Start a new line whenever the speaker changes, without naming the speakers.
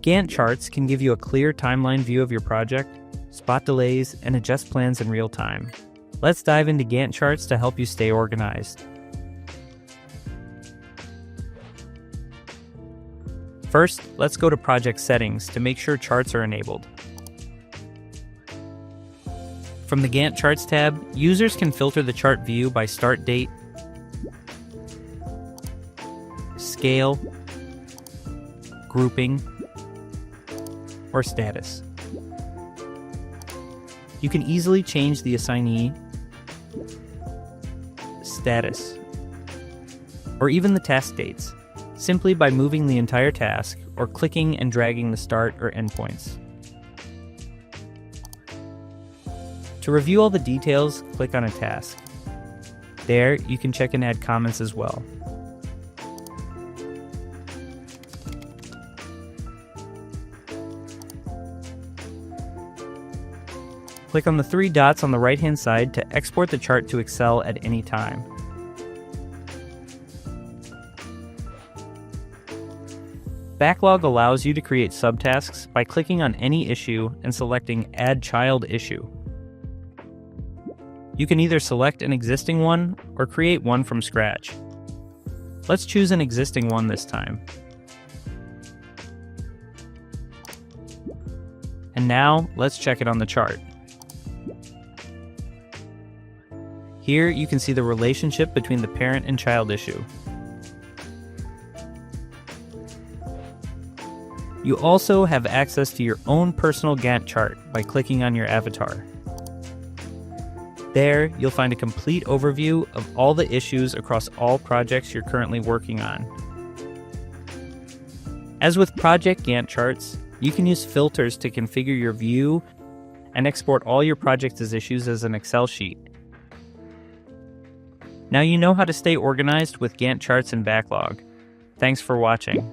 Gantt charts can give you a clear timeline view of your project, spot delays, and adjust plans in real time. Let's dive into Gantt charts to help you stay organized. First, let's go to Project Settings to make sure charts are enabled. From the Gantt Charts tab, users can filter the chart view by start date, scale, grouping, or status. You can easily change the assignee, status, or even the task dates, simply by moving the entire task or clicking and dragging the start or end points. To review all the details, click on a task. There, you can check and add comments as well. Click on the three dots on the right-hand side to export the chart to Excel at any time. Backlog allows you to create subtasks by clicking on any issue and selecting Add Child Issue. You can either select an existing one or create one from scratch. Let's choose an existing one this time. And now, let's check it on the chart. Here you can see the relationship between the parent and child issue. You also have access to your own personal Gantt chart by clicking on your avatar. There, you'll find a complete overview of all the issues across all projects you're currently working on. As with Project Gantt charts, you can use filters to configure your view and export all your project's issues as an Excel sheet. Now you know how to stay organized with Gantt charts and Backlog. Thanks for watching.